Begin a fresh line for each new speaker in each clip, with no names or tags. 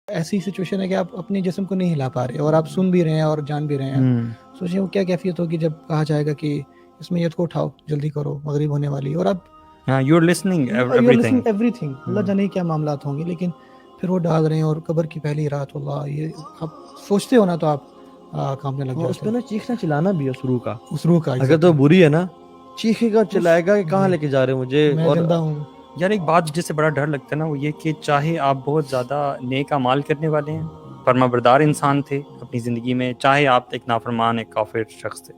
ایسی سچویشن ہے کہ آپ اپنے جسم کو نہیں ہلا پا رہے اور آپ سن بھی رہے ہیں اور جان بھی رہے ہیں. سوچیں وہ کیا کیفیت ہوگی جب کہا جائے گا کہ اس میت کو اٹھاؤ جلدی کرو مغرب ہونے والی, اور آپ
you are listening everything.
اللہ جانے کیا معاملات ہوں گے, لیکن پھر وہ ڈال رہے ہیں. اور قبر کی پہلی رات, اللہ یہ آپ سوچتے ہو نا تو آپ کانپنے لگ جاتے
اس پہ نا چیخنا چلانا بھی ہے اس روح کا,
اس روح کا.
اگر تو بری ہے نا چیخے گا چلائے گا کہ کہاں لے کے جا رہے مجھے.
میں
اور
زندہ ہوں.
یار ایک بات جس سے بڑا ڈر لگتا ہے نا وہ یہ کہ چاہے آپ بہت زیادہ نیک اعمال کرنے والے ہیں, فرما بردار انسان تھے اپنی زندگی میں, چاہے آپ ایک نافرمان ایک کافر شخص تھے,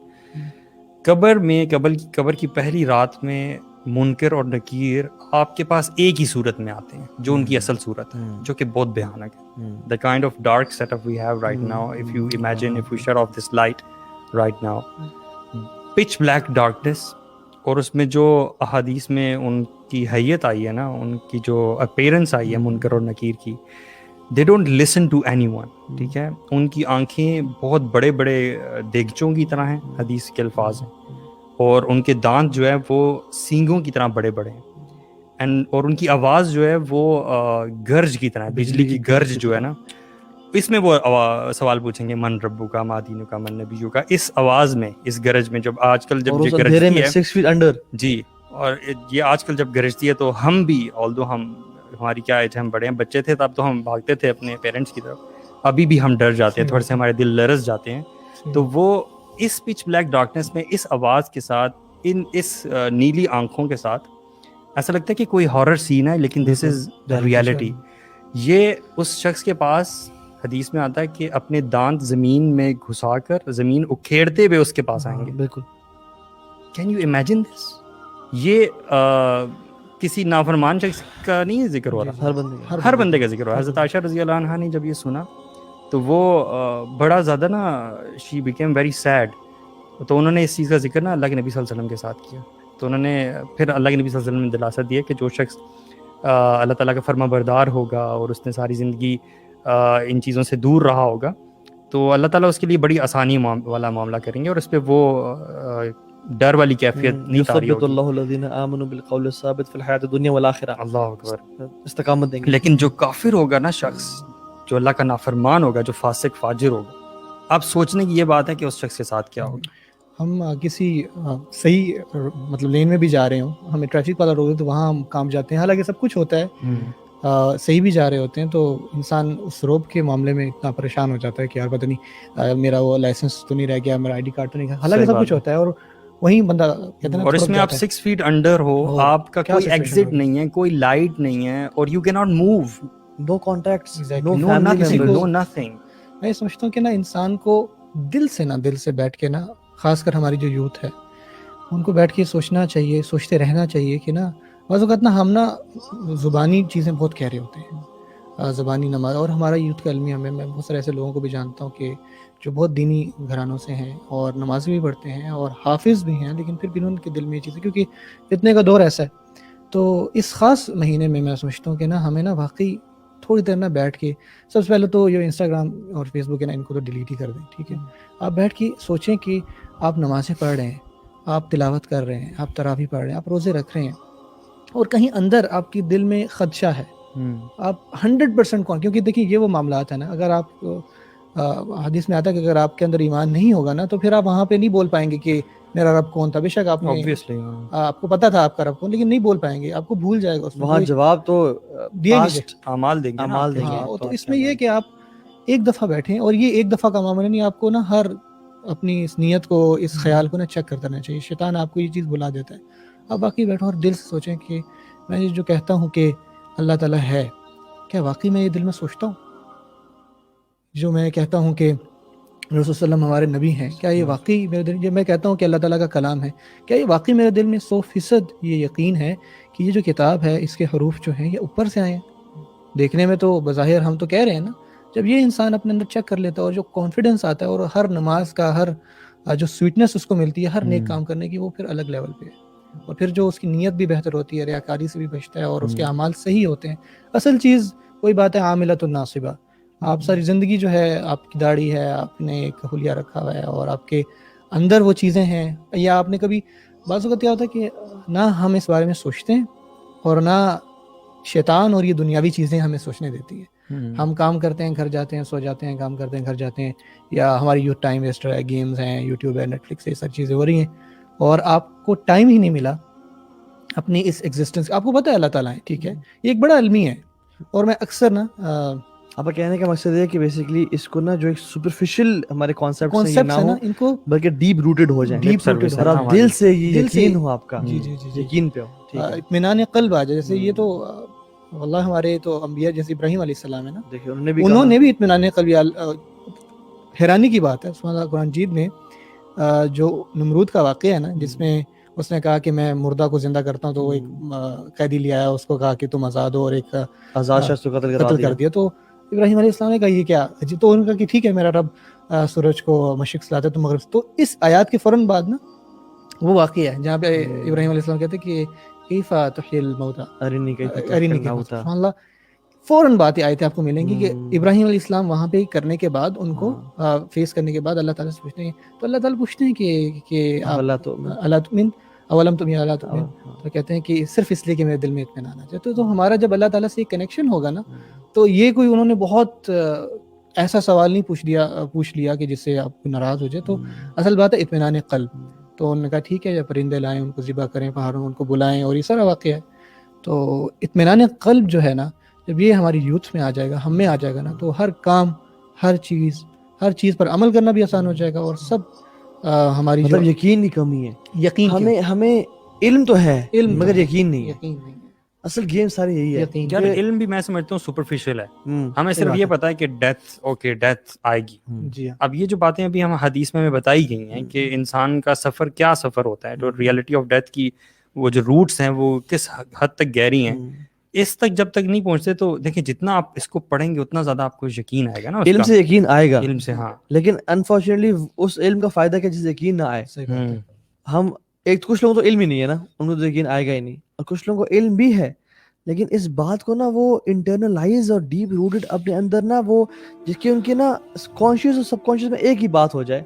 قبر کی پہلی رات میں منکر اور نکیر آپ کے پاس ایک ہی صورت میں آتے ہیں جو ان کی اصل صورت ہے, جو کہ بہت بھیانک ہے. The kind of dark setup we have right now, if you imagine, if we shut off this light right now, pitch black darkness, اور اس میں جو احادیث میں ان کی حیت آئی ہے نا, ان کی جو اپیرنس آئی ہے منکر اور نکیر کی, they don't listen to anyone. ٹھیک ہے, ان کی آنکھیں بہت بڑے بڑے دیگچوں کی طرح ہیں, حدیث کے الفاظ ہیں, اور ان کے دانت جو ہے وہ سینگوں کی طرح بڑے بڑے ہیں, اور ان کی آواز جو ہے وہ گرج کی طرح ہے, بجلی کی گرج جو ہے نا. اس میں وہ سوال پوچھیں گے من ربو کا ما دینو کا من نبیو کا, اس آواز میں, اس گرج میں, جب آج کل جب یہ گرجتی ہے
6 feet under
جی, اور یہ آج کل جب گرجتی ہے تو ہم بھی, although ہماری کیا ایج ہے, ہم بڑے ہیں, بچے تھے تب تو ہم بھاگتے تھے اپنے پیرنٹس کی طرف, ابھی بھی ہم ڈر جاتے ہیں تھوڑے سے, ہمارے دل لرز جاتے ہیں. تو وہ اس پچ بلیک ڈارکنیس میں اس آواز کے ساتھ, اس نیلی آنکھوں کے ساتھ, ایسا لگتا ہے کہ کوئی ہارر سین ہے, لیکن دس از ریالٹی. یہ اس شخص کے پاس حدیث میں آتا ہے کہ اپنے دانت زمین میں گھسا کر زمین اکھیڑتے ہوئے اس کے پاس آئیں گے.
بالکل.
Can you imagine this? یہ کسی نافرمان شخص کا نہیں ذکر ہو رہا, ہر بندے کا ذکر ہو رہا. حضرت عائشہ رضی اللہ عنہا نے جب یہ سنا تو وہ بڑا زیادہ نا, شی بیکیم ویری سیڈ. تو انہوں نے اس چیز کا ذکر نا اللہ کے نبی صلی اللہ علیہ وسلم کے ساتھ کیا. تو انہوں نے پھر اللہ کے نبی صلی اللہ علیہ وسلم نے دلاسا دیا کہ جو شخص اللہ تعالیٰ کا فرما بردار ہوگا اور اس نے ساری زندگی ان چیزوں سے دور رہا ہوگا, تو اللہ تعالیٰ اس کے لیے بڑی آسانی والا معاملہ کریں گے, اور اس پہ وہ ڈر والی کیفیت نہیں طاری ہوگی.
اللہ الذین آمنوا بالقول الثابت فی الحیاۃ الدنیا والآخرہ.
اللہ اکبر,
استقامت دیں گے.
لیکن جو کافر ہوگا نا شخص, جو اللہ کا نافرمان ہوگا, جو فاسق فاجر ہوگا, آپ سوچنے کی یہ بات ہے کہ اس شخص کے ساتھ کیا ہوگا.
ہم کسی صحیح مطلب لین میں بھی جا رہے ہوں, ہمیں ٹریفک والا روک دے تو وہاں ہم کام جاتے ہیں, حالانکہ سب کچھ ہوتا ہے, صحیح بھی جا رہے ہوتے ہیں, تو انسان اس روب کے معاملے میں اتنا پریشان ہو جاتا ہے کہ یار پتہ نہیں میرا وہ لائسنس تو نہیں رہ گیا, میرا آئی ڈی کارڈ تو نہیں, حالانکہ سب کچھ ہوتا ہے, اور وہیں بندہ کہتے ہیں.
اور اس میں آپ 6 feet انڈر ہو, آپ کا کوئی ایگزٹ نہیں ہے, کوئی لائٹ نہیں ہے, اور you can not move,
no contacts,
no nothing.
میں سمجھتا ہوں کہ نا انسان کو دل سے بیٹھ کے نا, خاص کر ہماری جو یوتھ ہے ان کو بیٹھ کے سوچنا چاہیے, سوچتے رہنا چاہیے کہ نا بعض اوقات نا ہم نا زبانی چیزیں بہت کہہ رہے ہوتے ہیں, زبانی نماز, اور ہمارا یوتھ کا المیہ میں بہت سارے ایسے لوگوں کو بھی جانتا ہوں کہ جو بہت دینی گھرانوں سے ہیں اور نماز بھی پڑھتے ہیں اور حافظ بھی ہیں, لیکن پھر بھی ان کے دل میں یہ چیزیں, کیونکہ فتنے کا دور ایسا ہے. تو اس خاص مہینے میں میں سمجھتا ہوں کہ نا ہمیں نا واقعی تھوڑی دیر نا بیٹھ کے, سب سے پہلے تو یہ انسٹاگرام اور فیس بک ہے نا, ان کو تو ڈیلیٹ ہی کر دیں, ٹھیک ہے. آپ بیٹھ کے سوچیں کہ آپ نمازیں پڑھ رہے ہیں, آپ تلاوت کر رہے ہیں, آپ تراویح پڑھ رہے ہیں, آپ روزے رکھ رہے ہیں, اور کہیں اندر آپ کی دل میں خدشہ ہے, آپ 100% کیونکہ دیکھیں یہ وہ معاملات ہیں نا, اگر آپ حدیث میں آتا ہے کہ اگر آپ کے اندر ایمان نہیں ہوگا نا تو پھر آپ وہاں پہ نہیں بول پائیں گے کہ میرا رب کون تھا. بے شک آپ نے آپ کو پتا تھا آپ کا رب کون, لیکن نہیں بول پائیں گے, آپ کو بھول جائے گا.
وہاں جواب تو
اعمال دیں گے.
تو اس میں یہ کہ آپ ایک دفعہ بیٹھیں, اور یہ ایک دفعہ کا معاملہ نہیں, آپ کو نا ہر اپنی اس نیت کو, اس خیال کو نا چیک کرتا رہنا چاہیے. شیطان آپ کو یہ چیز بلا دیتا ہے, آپ باقی بیٹھو اور دل سے سوچیں کہ میں جو کہتا ہوں کہ اللہ تعالیٰ ہے, کیا واقعی میں یہ دل میں سوچتا ہوں؟ جو میں کہتا ہوں کہ رسول صلی اللہ علیہ وسلم ہمارے نبی ہیں, کیا یہ واقعی میرے دل, جو میں کہتا ہوں کہ اللہ تعالیٰ کا کلام ہے, کیا یہ واقعی میرے دل میں 100% یہ یقین ہے کہ یہ جو کتاب ہے اس کے حروف جو ہیں یہ اوپر سے آئے ہیں؟ دیکھنے میں تو بظاہر ہم تو کہہ رہے ہیں نا, جب یہ انسان اپنے اندر چیک کر لیتا ہے اور جو کانفیڈنس آتا ہے, اور ہر نماز کا ہر جو سویٹنس اس کو ملتی ہے ہر نیک کام کرنے کی, وہ پھر الگ لیول پہ ہے. اور پھر جو اس کی نیت بھی بہتر ہوتی ہے, ریاکاری سے بھی بچتا ہے, اور اس کے اعمال صحیح ہوتے ہیں. اصل چیز کوئی بات ہے عاملۃ الناصبہ, آپ ساری زندگی جو ہے, آپ کی داڑھی ہے, آپ نے ایک حلیہ رکھا ہوا ہے, اور آپ کے اندر وہ چیزیں ہیں, یا آپ نے کبھی, بعض اوقات کیا ہوتا ہے کہ نہ ہم اس بارے میں سوچتے ہیں, اور نہ شیطان اور یہ دنیاوی چیزیں ہمیں سوچنے دیتی ہیں. ہم کام کرتے ہیں گھر جاتے ہیں سو جاتے ہیں, کام کرتے ہیں گھر جاتے ہیں, یا ہماری یوتھ ٹائم ویسٹ ہے, گیمز ہیں, یوٹیوب ہے, نیٹ فلکس ہے, یہ سب چیزیں ہو رہی ہیں, اور آپ کو ٹائم ہی نہیں ملا اپنی اس ایگزسٹنس. آپ کو پتہ ہے اللہ تعالیٰ ہے, ٹھیک ہے, یہ ایک بڑا علمی ہے, اور میں اکثر نا
آپ کا کہنے کا مقصد ہے کہ بیسیکلی اس کو نا جو ایک سپرفیشل ہمارے کانسیپٹس ہیں یہ نہ
ہے نا,
ہو
ان کو
بلکہ ڈیپ روٹڈ ہو جائیں,
ڈیپ روٹڈ
اور آپ دل سے یہ یقین ہو آپ کا,
جی جی جی
یقین پہ ہو, ٹھیک ہے,
اطمینان قلب آ جائے. جیسے یہ تو واللہ ہمارے تو انبیاء جیسے ابراہیم علیہ السلام ہے نا,
دیکھیں
انہوں نے بھی اطمینان قلب. حیرانی کی بات ہے سبحان اللہ, قرآن مجید میں جو نمرود کا واقعہ ہے نا, جس میں اس نے کہا کہ میں مردہ کو زندہ کرتا ہوں, تو وہ ایک قیدی لے آیا, اس کو کہا کہ تم آزاد ہو, اور ایک
آزاد شخص کو
قتل کر دیا. تو ابراہیم علیہ السلام نے کہا یہ کیا, تو انہوں نے کہا کہ ٹھیک ہے میرا رب سورج کو مشرق سے لاتا ہے تو مغرب سے. تو اس آیات کے فوراً بعد نا وہ واقعہ ہے جہاں پہ ابراہیم علیہ السلام کہتے ہیں کہ کیف تحیی الموتى
ارنی کیف
سبحان اللہ, فوراً باتیں آیتیں آپ کو ملیں گی کہ ابراہیم علیہ السلام وہاں پہ کرنے کے بعد ان کو فیس کرنے کے بعد اللہ تعالیٰ سے پوچھتے ہیں, تو اللہ تعالیٰ پوچھتے ہیں کہ اللہ تؤمن اولم تؤمن اللہ تؤمن, تو کہتے ہیں کہ صرف اس لیے کہ میرے دل میں اطمینان آ جائے. تو ہمارا جب اللہ تعالیٰ سے کنیکشن ہوگا نا, تو یہ کوئی انہوں نے بہت ایسا سوال نہیں پوچھ لیا کہ جس سے آپ کو ناراض ہو جائے. تو اصل بات ہے اطمینان قلب. تو انہوں نے کہا ٹھیک ہے, جب پرندے لائیں ان کو ذبح کریں, پہاڑوں ان کو بلائیں, اور یہ سارا واقعہ ہے. تو اطمینان قلب جو ہے نا, جب یہ ہماری یوتھ میں آ جائے گا, ہم میں آ جائے گا نا, تو ہر کام, ہر چیز پر عمل کرنا بھی آسان ہو جائے گا. اور سب ہماری
مطلب یقین کی کمی ہے,
یقین,
ہمیں علم تو ہے مگر یقین نہیں ہے.
یقین نہیں ہے.
اصل گیم ساری یہی ہے.
یار علم بھی میں سمجھتا ہوں سپرفیشل ہے, ہمیں صرف یہ پتا ہے کہ ڈیتھ آئے گی.
جی
اب یہ جو باتیں ابھی ہم حدیث میں بتائی گئی ہیں کہ انسان کا سفر کیا سفر ہوتا ہے, تو ریئلٹی آف ڈیتھ کی وہ جو روٹس ہیں وہ کس حد تک گہری ہیں, اس تک جب تک نہیں پہنچتے تو دیکھیں جتنا آپ اس کو پڑھیں گے اتنا زیادہ آپ کو یقین آئے گا نا.
علم سے یقین آئے گا,
علم سے, ہاں,
لیکن انفارچونیٹلی اس علم کا فائدہ کیا جس یقین نہ آئے. ہم کچھ لوگوں تو علم ہی نہیں ہے نا, ان کو تو یقین آئے گا ہی نہیں, اور کچھ لوگوں کو علم بھی ہے لیکن اس بات کو نا وہ انٹرنلائز اور ڈیپ روٹڈ اپنے اندر نا, وہ جس کے ان کے نا کانشیس اور سب کانشیس میں ایک ہی بات ہو جائے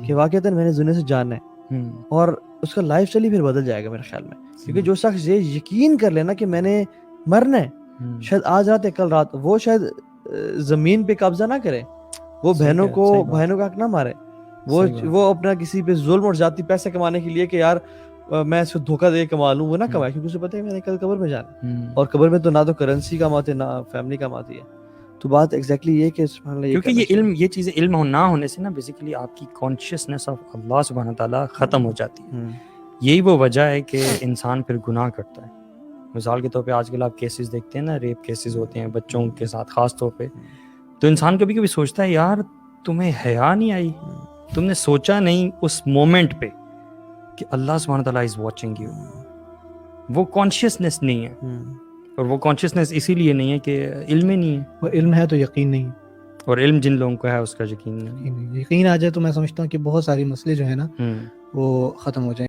کہ واقعتاً میں نے دنیا سے جانا ہے, اور اس کا لائف اسٹائل ہی پھر بدل جائے گا میرے خیال میں. کیونکہ جو شخص یہ یقین کر لینا کہ میں نے مرنا ہے, شاید آج رات یا کل رات, وہ شاید زمین پہ قبضہ نہ کرے, وہ بہنوں کو حق نہ مارے, وہ اپنا کسی پہ ظلم اور ذاتی پیسے کمانے کے لیے کہ یار میں اس کو دھوکہ دے کما لوں, وہ نہ کمائے, کیونکہ اسے پتہ ہے میں نے کل قبر میں جانا, اور قبر میں تو نہ تو کرنسی کام آتے نہ فیملی کام آتی ہے. تو بات ایگزیکٹلی یہ کہ سبحان اللہ,
کیونکہ یہ علم, یہ چیزیں علم نہ ہونے سے نا بیسیکلی آپ کی کانشیسنیس آف اللہ سبحانہ تعالیٰ ختم ہو جاتی ہے. یہی وہ وجہ ہے کہ انسان پھر گناہ کرتا ہے. مثال کے طور پہ آج کل آپ کیسز دیکھتے ہیں نا, ریپ کیسز ہوتے ہیں بچوں کے ساتھ خاص طور پہ, تو انسان کبھی کبھی سوچتا ہے یار تمہیں حیا نہیں آئی, تم نے سوچا نہیں اس مومنٹ پہ کہ اللہ سبحانہ تعالیٰ از واچنگ یو. وہ کانشیسنیس نہیں ہے, اور وہ کانشیسنیس اسی لیے نہیں ہے کہ علم ہی نہیں ہے.
وہ علم ہے تو یقین نہیں,
اور علم جن لوگوں کو ہے اس کا یقین نہیں.
یقین آ جائے تو میں سمجھتا ہوں کہ بہت ساری مسئلے جو ہے نا وہ ختم ہو جائیں.